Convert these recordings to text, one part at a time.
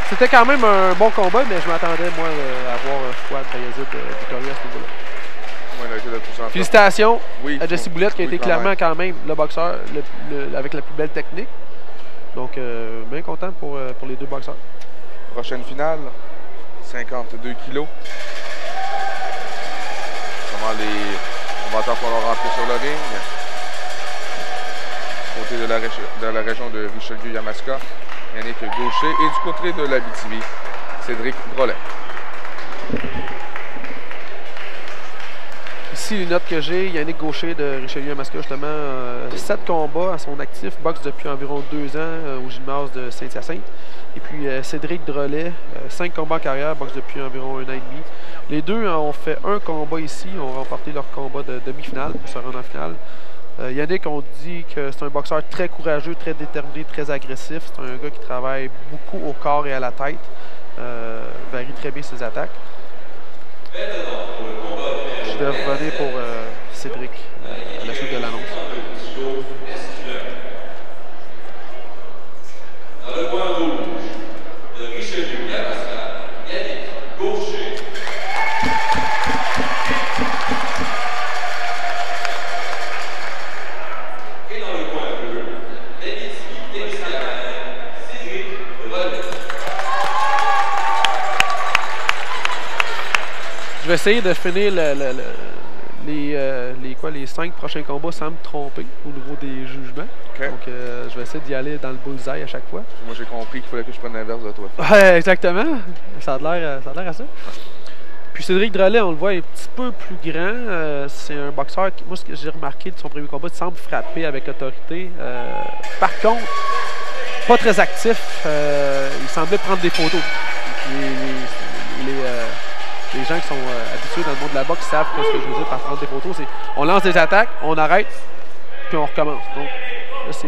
C'était quand même un bon combat, mais je m'attendais, moi, à voir Fouad Bayezid victorieux à ce niveau-là. Ouais, il a été de plus en plus. Félicitations à Jesse Boulette, qui a été quand clairement même. quand même le boxeur avec la plus belle technique. Donc, bien content pour les deux boxeurs. Prochaine finale, 52 kilos. Comment les combattants vont rentrer sur le ring. Du côté de la région de Richelieu-Yamaska, Yannick Gaucher. Et du côté de l'Abitibi, Cédric Drolet. Ici, les notes que j'ai, Yannick Gaucher de Richelieu-Yamaska, justement, 7 combats à son actif, boxe depuis environ 2 ans au gymnase de Saint-Hyacinthe. Et puis Cédric Drolet, 5 combats en carrière, boxe depuis environ 1 an et demi. Les deux ont fait un combat ici, ont remporté leur combat de demi-finale pour se rendre en finale. Yannick, on dit que c'est un boxeur très courageux, très déterminé, très agressif. C'est un gars qui travaille beaucoup au corps et à la tête. Varie très bien ses attaques. Je vais revenir pour Cédric à la suite de l'annonce. Dans le coin rouge de Richelieu-Yamaska, Yannick Gaucher. Et dans le coin bleu, l'Abitibi-Témiscamingue, Cédric Drolet. Je vais essayer de finir les 5 prochains combats sans me tromper au niveau des jugements. Okay. Donc, je vais essayer d'y aller dans le bullseye à chaque fois. Moi, j'ai compris qu'il fallait que je prenne l'inverse de toi. Ouais, exactement. Ça a l'air à ça. Puis Cédric Drolet, on le voit, est un petit peu plus grand. C'est un boxeur qui, moi, ce que j'ai remarqué de son premier combat, il semble frapper avec autorité. Par contre, pas très actif. Il semblait prendre des photos. Les gens qui sont habitués dans le monde de la boxe savent que ce que je veux dire par prendre des photos, c'est on lance des attaques, on arrête, puis on recommence. Donc, c'est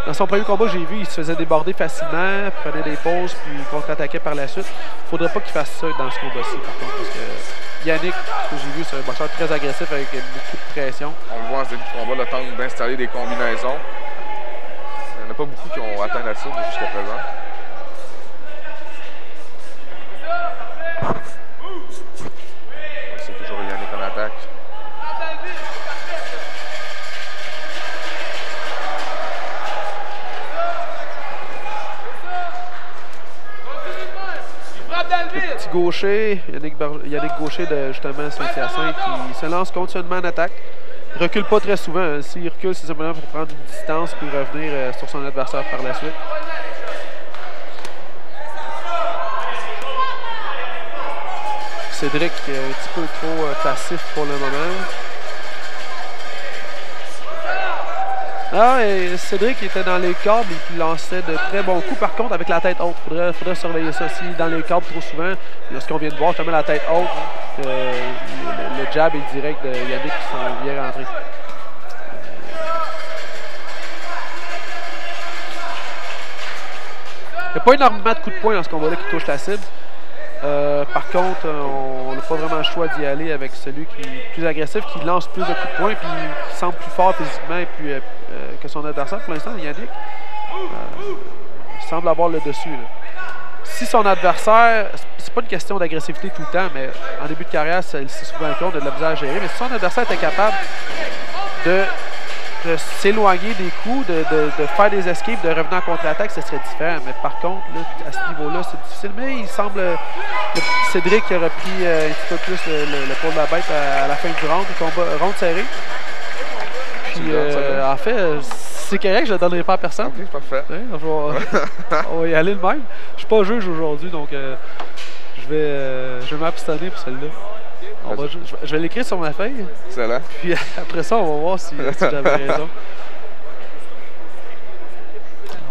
dans son premier combat, j'ai vu, il se faisait déborder facilement, prenait des pauses, puis contre-attaquait par la suite. Il ne faudrait pas qu'il fasse ça dans ce combat-ci, par contre, parce que Yannick, ce que j'ai vu, c'est un boxeur très agressif avec beaucoup de pression. On le voit en ce début de combat, le temps d'installer des combinaisons. Il n'y en a pas beaucoup qui ont atteint la cible jusqu'à présent. C'est toujours Yannick en attaque. Le petit gaucher, Yannick Gaucher de justement Saint-Hyacinthe, qui se lance continuellement en attaque. Il ne recule pas très souvent. Hein. S'il recule, c'est simplement pour prendre une distance puis revenir sur son adversaire par la suite. Cédric est un petit peu trop passif pour le moment. Ah, et Cédric était dans les câbles et puis lançait de très bons coups. Par contre, avec la tête haute, il faudrait surveiller ça aussi. Dans les câbles trop souvent, il y a ce qu'on vient de voir, justement la tête haute, le jab et le direct de Yannick qui sont bien rentrés. Il n'y a pas énormément de coups de poing dans ce combat-là qui touche la cible. Par contre, on n'a pas vraiment le choix d'y aller avec celui qui est plus agressif, qui lance plus de coups de poing et qui semble plus fort physiquement et puis, que son adversaire. Pour l'instant, Yannick semble avoir le dessus. Là. Si son adversaire, c'est pas une question d'agressivité tout le temps, mais en début de carrière, c'est souvent le cas, on a de la misère à gérer. Mais si son adversaire était capable de s'éloigner des coups, de faire des escapes, de revenir en contre-attaque, ce serait différent. Mais par contre, là, à ce niveau-là, c'est difficile. Mais il semble Cédric qui a repris un petit peu plus le poids de la bête à la fin du round, le combat round serré. Puis en fait, c'est correct, je ne le donnerai pas à personne. Ok, parfait. On va y aller le même. Je ne suis pas juge aujourd'hui, donc je vais m'abstenir pour celle-là. Je vais l'écrire sur ma feuille. Excellent. Puis après ça, on va voir si j'avais raison.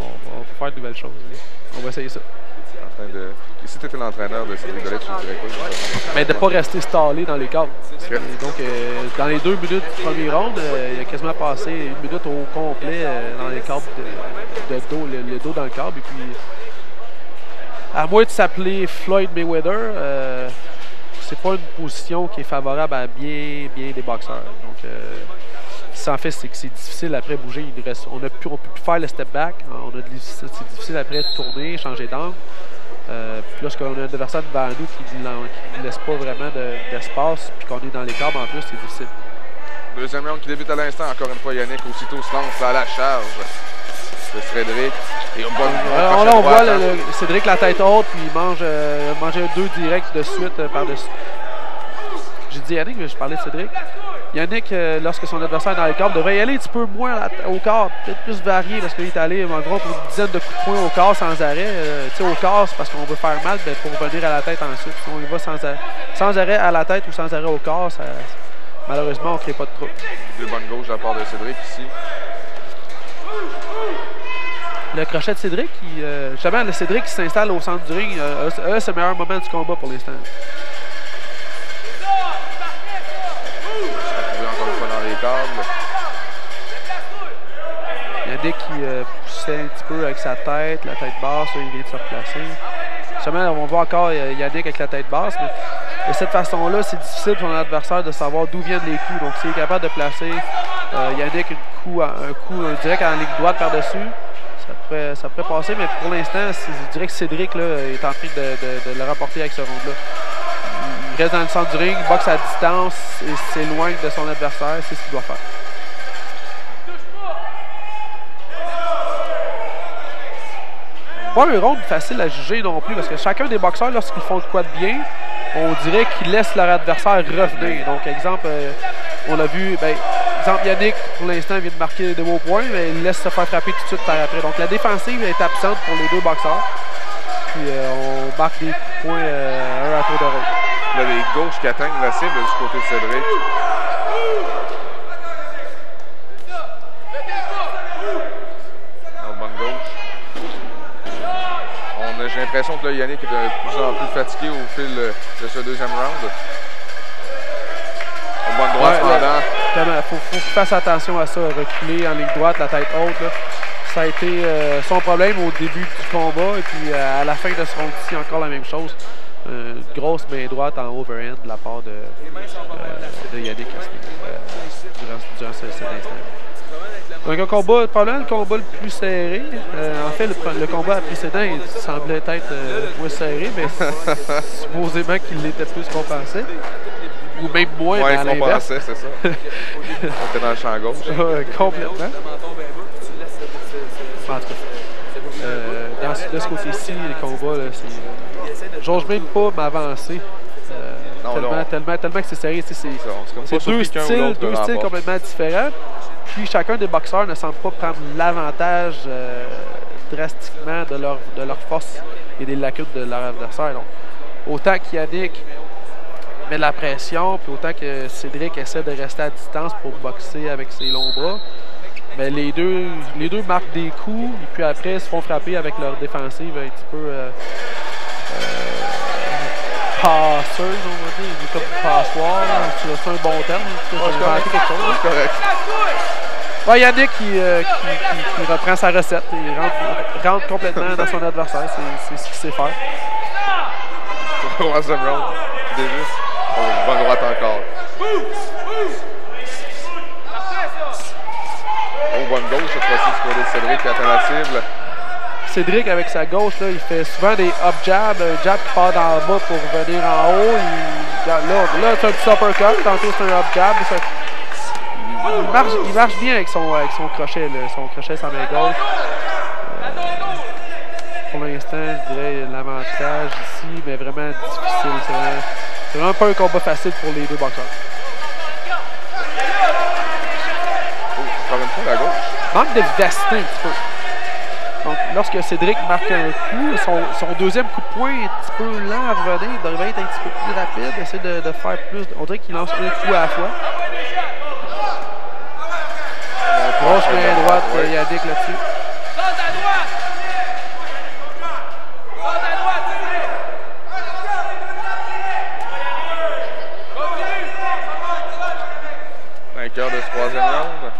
On va faire de nouvelles choses. On va essayer ça. Et si tu étais l'entraîneur de Cédric Drolet, tu dirais quoi? Mais de ne pas rester stallé dans les cadres. Okay. Donc, dans les 2 minutes du premier round, il a quasiment passé 1 minute au complet dans les cadres de dos, le dos dans le cadre. Et puis, à moins de s'appeler Floyd Mayweather, c'est pas une position qui est favorable à bien des boxeurs. Donc, ça en fait, c'est que c'est difficile après bouger. On peut plus faire le step back. C'est difficile après de tourner, changer d'angle. Puis lorsqu'on a un adversaire devant nous qui ne laisse pas vraiment d'espace, puis qu'on est dans les câbles en plus, c'est difficile. Deuxième round qui débute à l'instant. Encore une fois, Yannick aussitôt se lance à la charge de Cédric. Et on voit Cédric la tête haute, puis il mange deux directs de suite par-dessus. J'ai dit Yannick, mais je parlais de Cédric. Yannick, lorsque son adversaire est dans les corps, devrait y aller un petit peu moins au corps, peut-être plus varié, parce qu'il est allé environ pour une dizaine de coups de poing au corps sans arrêt. Au corps, c'est parce qu'on veut faire mal, mais pour revenir à la tête ensuite. Si on y va sans arrêt à la tête ou sans arrêt au corps, malheureusement, on ne crée pas de trouble. Deux bonnes gauches de la part de Cédric ici. Le crochet de Cédric, justement, le Cédric qui s'installe au centre du ring, c'est le meilleur moment du combat pour l'instant. Yannick qui poussait un petit peu avec sa tête, la tête basse, là, il vient de se replacer. Justement, on voit encore Yannick avec la tête basse, mais de cette façon-là, c'est difficile pour un adversaire de savoir d'où viennent les coups. Donc, s'il est capable de placer Yannick un coup direct en ligne droite par-dessus, ça pourrait passer, mais pour l'instant, je dirais que Cédric là, est en train de le rapporter avec ce round-là. Il reste dans le centre du ring, il boxe à distance et s'éloigne de son adversaire, c'est ce qu'il doit faire. Pas un round facile à juger non plus, parce que chacun des boxeurs, lorsqu'ils font de quoi de bien, on dirait qu'ils laissent leur adversaire revenir. Donc, exemple, on l'a vu, exemple, Yannick, pour l'instant, vient de marquer de beaux points, mais il laisse se faire frapper tout de suite par après. Donc, la défensive est absente pour les deux boxeurs. Puis, on marque des points un à tour de rôle. Il y a des gauches qui atteignent la cible du côté de Cédric. Alors, bonne gauche. J'ai l'impression que là, Yannick est de plus en plus fatigué au fil de ce deuxième round. Au bonne droite, cependant. Faut qu'il fasse attention à ça, reculer en ligne droite, la tête haute. Là. Ça a été son problème au début du combat et puis à la fin de ce round-ci, encore la même chose. Grosse main droite en overhand de la part de Yannick durant cet instant. Donc un combat, probablement le combat le plus serré. En fait, le combat précédent il semblait être moins serré, mais supposément qu'il l'était plus qu'on pensait. Ou même moins, mais à l'inverse. C'est ça. On était dans le champ gauche. Complètement. En tout cas, de ce côté-ci, les combats, j'ose même pas m'avancer. Tellement que c'est serré. C'est deux styles complètement différents. Puis chacun des boxeurs ne semble pas prendre l'avantage drastiquement de leur force et des lacunes de leur adversaire. Donc, autant qu'Yannick met de la pression, puis autant que Cédric essaie de rester à distance pour boxer avec ses longs bras, mais les deux marquent des coups et puis après se font frapper avec leur défensive un petit peu passeuse, on va dire, comme passoire. C'est un bon terme. C'est correct. Ouais, Yannick qui reprend sa recette et rentre complètement dans son adversaire. C'est ce qu'il sait faire. Troisième round. Bonne droite encore. Bonne gauche cette fois-ci du côté de Cédric qui atteint la cible. Cédric, avec sa gauche, là, il fait souvent des up-jabs, un jab qui part d'en bas pour venir en haut. Là c'est un petit uppercut, tantôt c'est un up-jab. Il marche bien avec son crochet, son crochet sur la main gauche. Pour l'instant, je dirais l'avantage ici, mais vraiment difficile. C'est vraiment pas un combat facile pour les deux boxeurs. Encore une fois, la gauche. Manque de vivacité un petit peu. Donc, lorsque Cédric marque un coup, son deuxième coup de poing est un petit peu lent à revenir. Il devrait être un petit peu plus rapide, essayer de faire plus. On dirait qu'il lance un coup à la fois. Grosse main droite, Yannick là-dessus. Vainqueur de ce troisième round.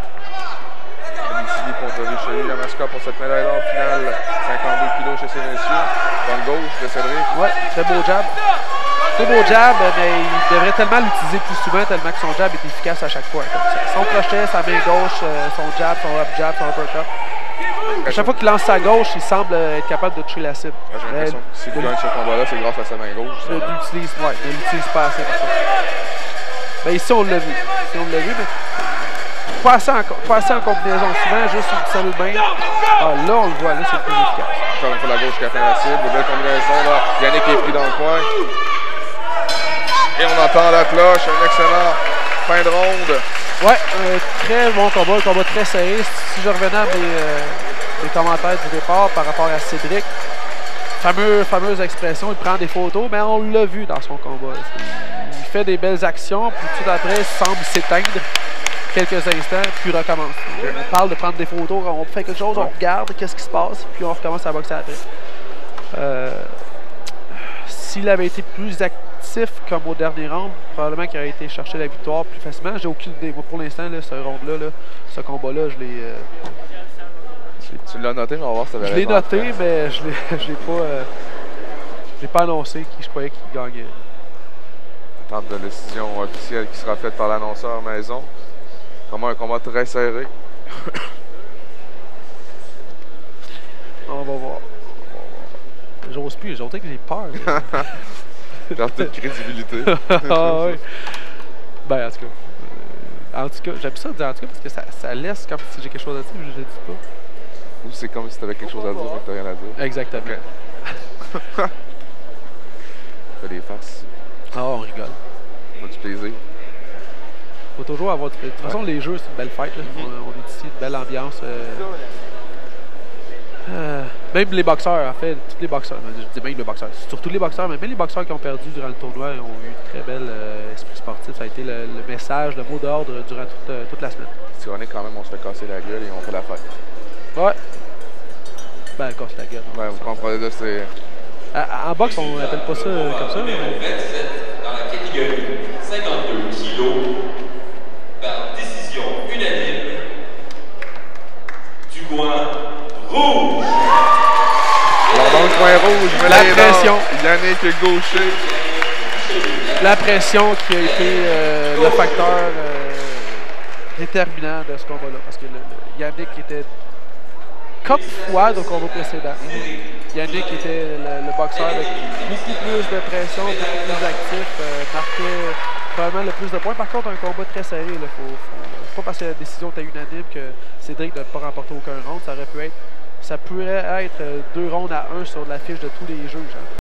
Abitibi contre Richelieu Yamaska pour cette médaille d'or finale. 52 kg chez ces messieurs. Bonne gauche de Cédric. Ouais, très beau jab. Très beau jab, mais il devrait tellement l'utiliser plus souvent tellement que son jab est efficace à chaque fois. Son crochet, sa main gauche, son jab, son up jab, son uppercut. À chaque fois qu'il lance sa gauche, il semble être capable de toucher la cible. J'ai l'impression que s'il gagne ce combat-là, c'est grâce à sa main gauche. Il l'utilise pas assez. Ben, ici, on l'a vu. Ici, on l'a vu, mais pas assez en combinaison. Souvent, juste une seule main. Ah, là, on le voit. Là, c'est plus efficace. Encore une fois, la gauche qui atteint la cible. Belle combinaison. Là. Yannick est pris dans le coin. Et on entend la cloche. Un excellent fin de ronde. Ouais, un très bon combat. Un combat très serré. Si je revenais à mes commentaires du départ par rapport à Cédric, fameuse expression, il prend des photos, mais on l'a vu dans son combat. Il fait des belles actions, puis tout après, il semble s'éteindre quelques instants, puis il recommence. On parle de prendre des photos, on fait quelque chose, on regarde qu'est-ce qui se passe, puis on recommence à boxer après. S'il avait été plus actif comme au dernier round, probablement qu'il aurait été chercher la victoire plus facilement. J'ai aucune idée. Moi, pour l'instant, ce round-là, ce combat-là, je l'ai... Tu l'as noté, mais on va voir si tu avais Je l'ai noté, mais je l'ai pas annoncé qui je croyais qu'il gagnait. Attente de décision officielle qui sera faite par l'annonceur maison. Vraiment un combat très serré. On va voir. J'ose plus, j'ose dire que j'ai peur. Perte de crédibilité. Ah oui. Ben, en tout cas, j'aime ça dire en tout cas parce que ça laisse comme si j'ai quelque chose à dire, mais je le dis pas. Ou c'est comme si tu avais quelque chose à dire, mais que tu n'as rien à dire. Exactement. Okay. Fais des faces. Ah, on rigole. On a du plaisir. Faut toujours avoir de toute façon, les jeux, c'est une belle fête. Là. On est ici, une belle ambiance. Même les boxeurs, en fait, tous les boxeurs, je dis même les boxeurs, surtout les boxeurs, mais même les boxeurs qui ont perdu durant le tournoi ont eu une très belle esprit sportif. Ça a été le message, le mot d'ordre durant toute la semaine. C'est ironique quand même, on se fait casser la gueule et on fait la fête. Ouais. Ben, casse la gueule. Ouais, vous comprenez là, c'est... En boxe, on n'appelle pas ça comme ça. Numéro 27 dans la catégorie 52 kilos par décision unanime du coin rouge. Alors dans le coin rouge, la pression. Yannick Gaucher. La pression qui a été le facteur déterminant de ce combat-là. Parce que Yannick était comme Fouad au combat précédent. Yannick était le boxeur avec beaucoup plus de pression, beaucoup plus actif, marquait probablement le plus de points. Par contre, un combat très serré. Pas parce que la décision était unanime que Cédric n'a pas remporté aucun round. Ça pourrait être 2 rounds à 1 sur la fiche de tous les juges. Hein.